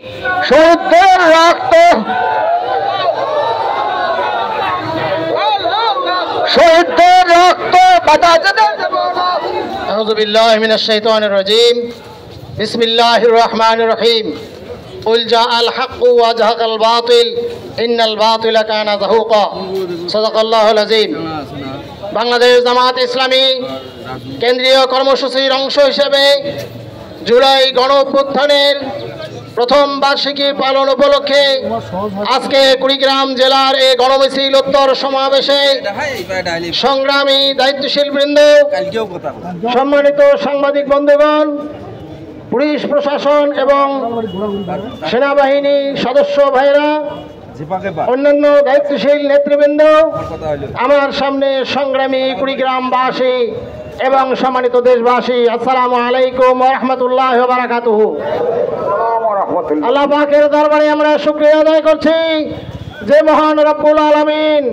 শহীদদের রক্ত বাধা যেতে দেব না। আউযু বিল্লাহি মিনাশ শাইতানির রাজীম। বিসমিল্লাহির রহমানির রহিম। কুল জাআল হাক্কু ওয়া যাহাকাল বাতিল ইন্নাল বাতিলা কানা যাহুকা। সাদাকাল্লাহুল আযীম। বাংলাদেশ জামাত ইসলামী কেন্দ্রীয় কর্মসূচির অংশ হিসেবে জুলাই গণ অভ্যুত্থানের প্রথম বার্ষিকী পালন উপলক্ষে আজকে কুড়িগ্রাম জেলার এই গণমিছিল উত্তর সমাবেশে সংগ্রামী দায়িত্বশীল বৃন্দ, সম্মানিত সাংবাদিক বন্ধুগণ, পুলিশ প্রশাসন এবং সেনাবাহিনী সদস্য ভাইরা, অন্যান্য দায়িত্বশীল নেতৃবৃন্দ, আমার সামনে সংগ্রামী কুড়িগ্রামবাসী এবং সম্মানিত দেশবাসী, আসসালামু আলাইকুম ওয়া রাহমাতুল্লাহি ওয়া বারাকাতুহু। আল্লাহ পাকের দরবারে আমরা শুকরিয়া আদায় করছি যে মহান রব্বুল আলামিন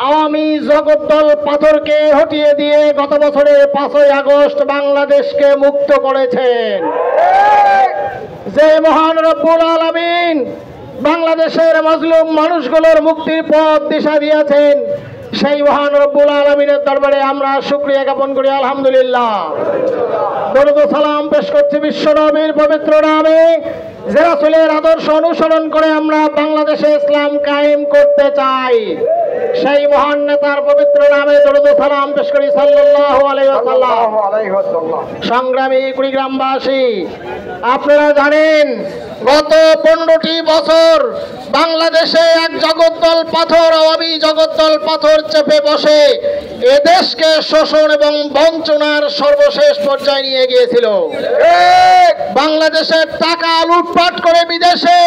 আওয়ামী জগদ্দল পাথরকে হটিয়ে দিয়ে গত বছরের 5ই আগস্ট বাংলাদেশকে মুক্ত করেছেন। যে মহান রব্বুল আলামিন বাংলাদেশের মাজলুম মানুষগুলোর মুক্তির পথ দিশা দিয়েছেন, সেই মহান রব্বুল আলামিনের দরবারে আমরা শুকরিয়া জ্ঞাপন করি। আলহামদুলিল্লাহ। দরুদ ও সালাম পেশ করছি বিশ্ব নবীর পবিত্র নামে, যে রাসূলের আদর্শ অনুসরণ করে আমরা বাংলাদেশে ইসলাম কায়েম করতে চাই, সেই মহান নেতার পবিত্র নামে দরুদ ও সালাম পেশ করি সাল্লাল্লাহু আলাইহি ওয়াসাল্লাম। সংগ্রামী কুড়িগ্রামবাসী, আপনারা জানেন গত 15টি বছর বাংলাদেশে এক জগদ্দল পাথর, আওয়ামী জগদ্দল পাথর চেপে বসে এদেশকে শোষণ এবং বঞ্চনার সর্বশেষ পর্যায়ে নিয়ে গিয়েছিল। বাংলাদেশের টাকা লুটপাট করে বিদেশে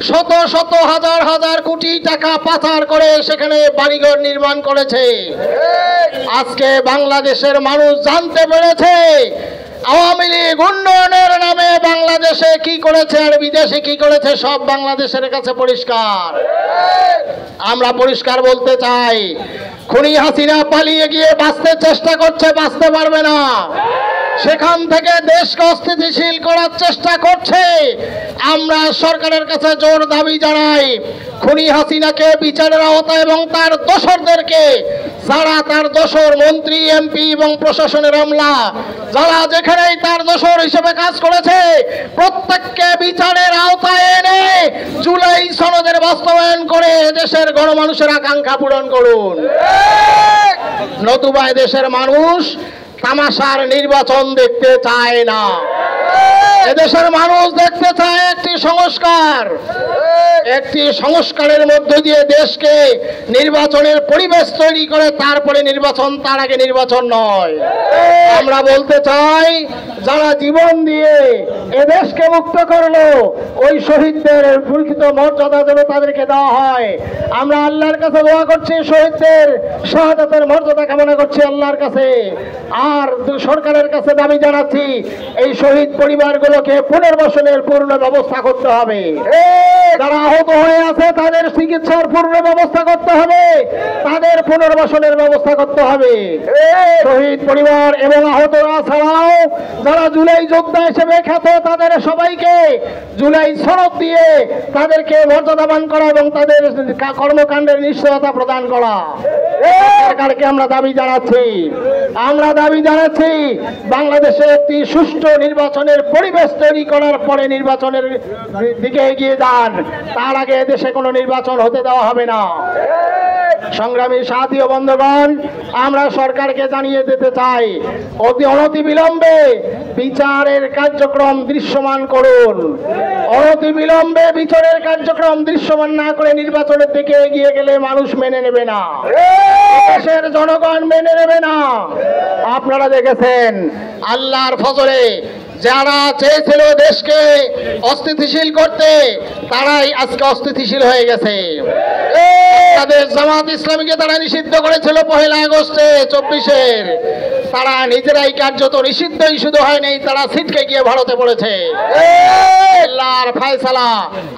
শত শত হাজার হাজার কোটি টাকা পাচার করে সেখানে বাড়িঘর নির্মাণ করেছে। আজকে বাংলাদেশের মানুষ জানতে পেরেছে আওয়ামী লীগ উন্নয়নের নামে বাংলাদেশে কি করেছে আর বিদেশে কি করেছে, সব বাংলাদেশের কাছে পরিষ্কার। আমরা পরিষ্কার বলতে চাই, খুনি হাসিনা পালিয়ে গিয়ে বাঁচতে চেষ্টা করছে, বাঁচতে পারবে না। সেখান থেকে দেশকে অস্থিতিশীল করার চেষ্টা করছে। আমরা সরকারের কাছে জোর দাবি জানাই, খুনি হাসিনাকে বিচারের আওতায় এবং তার দোসরদেরকে, যারা তার দোসর মন্ত্রী, এমপি এবং প্রশাসনের আমলা, যারা যেখানেই তার দোসর হিসেবে কাজ করেছে, প্রত্যেককে বিচারের আওতায় এনে জুলাই সনদের বাস্তবায়ন করে দেশের গণমানুষের আকাঙ্ক্ষা পূরণ করুন। নতুবা দেশের মানুষ তামাশার নির্বাচন দেখতে চায় না। এদেশের মানুষ দেখতে চায় একটি সংস্কার। একটি সংস্কারের মধ্য দিয়ে দেশকে নির্বাচনের পরিবেশ তৈরি করে তারপরে নির্বাচন, তার আগে নির্বাচন নয়। আমরা বলতে চাই, যারা জীবন দিয়ে এদেশকে মুক্ত করলো, ওই শহীদদের প্রকৃত মর্যাদা যেন তাদেরকে দেওয়া হয়। আমরা আল্লাহর কাছে দোয়া করছি, শহীদদের শাহাদাতের মর্যাদা কামনা করছি আল্লাহর কাছে। আর সরকারের কাছে দাবি জানাচ্ছি, এই শহীদ পরিবারগুলোকে পুনর্বাসনের পূর্ণ ব্যবস্থা করতে হবে। যারা আহত হয়ে আছে তাদের চিকিৎসার পূর্ণ ব্যবস্থা করতে হবে, তাদের পুনর্বাসনের ব্যবস্থা করতে হবে। শহীদ পরিবার এবং আহতরা ছাড়াও যারা জুলাই যোদ্ধা হিসেবে খ্যাত, তাদের সবাইকে জুলাই সনদ দিয়ে তাদেরকে মর্যাদাবান করা এবং তাদের কর্মকাণ্ডের নিশ্চয়তা প্রদান করা সরকারকে আমরা দাবি জানাচ্ছি। আমরা দাবি জানাচ্ছি, বাংলাদেশে একটি সুষ্ঠু নির্বাচনের পরিবেশ তৈরি করার পরে নির্বাচনের দিকে এগিয়ে যান, তার আগে দেশে কোনো নির্বাচন হতে দেওয়া হবে না। সংগ্রামী সাথী ও বন্ধুগণ, আমরা সরকারকে জানিয়ে দিতে চাই, অনতি বিলম্বে বিচারের কার্যক্রম দৃশ্যমান করুন। অনতি বিলম্বে বিচারের কার্যক্রম দৃশ্যমান না করে নির্বাচনের দিকে এগিয়ে গেলে মানুষ মেনে নেবে না, দেশের জনগণ মেনে নেবে না। আপনারা দেখেছেন আল্লাহর ফজলে যারা চেয়েছিল দেশকে অস্থিতিশীল করতে, তারাই আজকে অস্থিতিশীল হয়ে গেছে। তাদের জামাত ইসলামীকে তারা নিষিদ্ধ করেছিল 1 আগস্টে 24-এর। তারা নিজেরাই কার্যত নিষিদ্ধই শুধু হয়নি, তারা ছিটকে গিয়ে ভারতে পড়েছে। আল্লাহর ফয়সালা,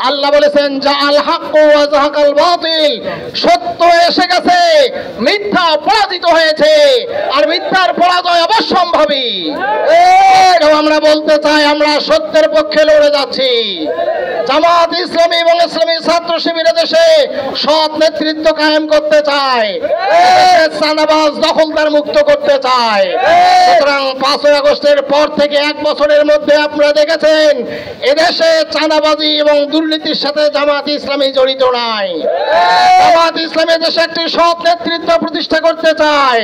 আল্লাহ বলেছেন জাআল হাক্কু ওয়া যাহাকাল বাতিল, সত্য এসে গেছে, মিথ্যা পরাজিত হয়েছে, আর মিথ্যার পরাজয় অবশ্যম্ভাবী। আমরা বলতে চাই আমরা সত্যের পক্ষে লড়ে যাচ্ছি। জামাত ইসলামী এবং ইসলামী ছাত্র শিবির দেশে সৎ নেতৃত্ব কায়েম করতে চায়, চাঁদাবাজ দখলদার মুক্ত করতে চায়। সুতরাং 5 আগস্টের পর থেকে 1 বছরের মধ্যে আপনারা দেখেছেন এদেশে চাঁদাবাজি এবং দুর্নীতির সাথে জামাত ইসলামী জড়িত নাই। জামাত ইসলামী দেশে একটি সৎ নেতৃত্ব প্রতিষ্ঠা করতে চায়।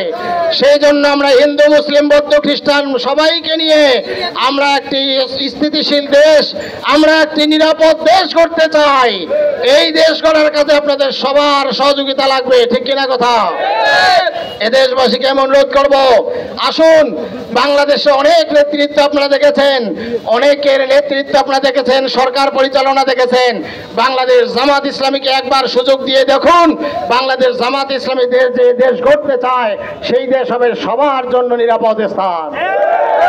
সেই জন্য আমরা হিন্দু, মুসলিম, বৌদ্ধ, খ্রিস্টান সবাইকে নিয়ে আমরা একটি স্থিতিশীল দেশ, আমরা একটি নিরাপদ দেশ করতে চাই। এই দেশ গড়ার কাজে আপনাদের সবার সহযোগিতা লাগবে, ঠিক কিনা কথা? এ দেশবাসীকে আমি অনুরোধ করব, আসুন, বাংলাদেশে অনেক নেতৃত্ব আপনারা দেখেছেন, অনেকের নেতৃত্ব আপনারা দেখেছেন, সরকার পরিচালনা দেখেছেন। বাংলাদেশ জামাত ইসলামীকে একবার সুযোগ দিয়ে দেখুন, বাংলাদেশ জামাত ইসলামী দেশ যে দেশ গড়তে চায় সেই দেশ হবে সবার জন্য নিরাপদ স্থান।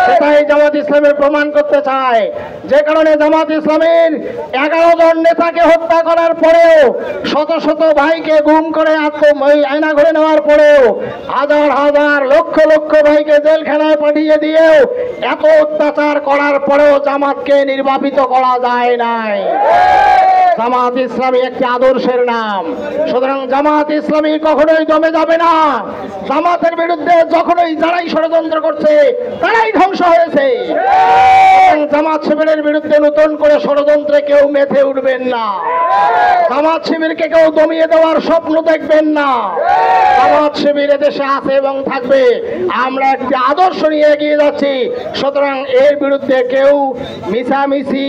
সেটাই জামাত ইসলামের প্রমাণ করতে চায়। যে কারণে জামাত ইসলামের 11 জন নেতাকে হত্যা করার পরেও, শত শত ভাইকে গুম করে আয়না ঘরে নেওয়ার পরেও, হাজার হাজার লক্ষ লক্ষ ভাইকে জেলখানায় পাঠিয়ে দিয়েও, এত অত্যাচার করার পরেও জামাতকে নির্বাপিত করা যায় নাই। জামাত ইসলামী একটি আদর্শের নাম। সুতরাং জামাত ইসলামী কখনোই দমে যাবে না। জামাতের বিরুদ্ধে যখনই যারাই ষড়যন্ত্র করছে তারাই ধ্বংস হয়েছে। জামাত শিবিরের বিরুদ্ধে নতুন করে ষড়যন্ত্রে কেউ মেতে উঠবেন না। জামাত শিবিরকে কেউ দমিয়ে দেওয়ার স্বপ্ন দেখবেন না। জামাত শিবির দেশে আছে এবং থাকবে। আমরা একটি আদর্শ নিয়ে এগিয়ে যাচ্ছি। সুতরাং এর বিরুদ্ধে কেউ মিছামিছি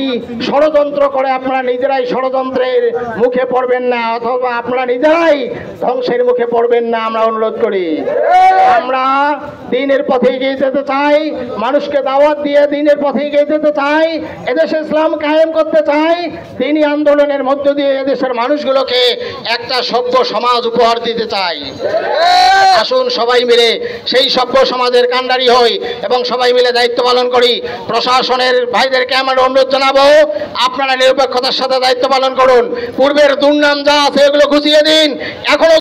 ষড়যন্ত্র করে আপনারা নিজেরাই ষড়যন্ত্রের মুখে পড়বেন না, অথবা আপনারা নিজেরাই ধ্বংসের মুখে পড়বেন না, আমরা অনুরোধ করি। আমরা দ্বীনের পথে এগিয়ে যেতে চাই, মানুষকে দাওয়াত দিয়ে দ্বীনের পথে এগিয়ে যেতে চাই, এদেশে ইসলাম কায়েম করতে চাই। দ্বীনি আন্দোলনের মধ্য দিয়ে এদেশের মানুষগুলোকে একটা সভ্য সমাজ উপহার দিতে চাই। আসুন সবাই মিলে সেই সভ্য সমাজের কাণ্ডারি হই এবং সবাই মিলে দায়িত্ব পালন করি। প্রশাসনের ভাইদেরকে আমরা অনুরোধ জানাবো, আপনারা নিরপেক্ষতার সাথে দায়িত্ব পালন করুন। পূর্বের দুর্নাম যা আছে এগুলো ঘুচিয়ে দিন। এখনো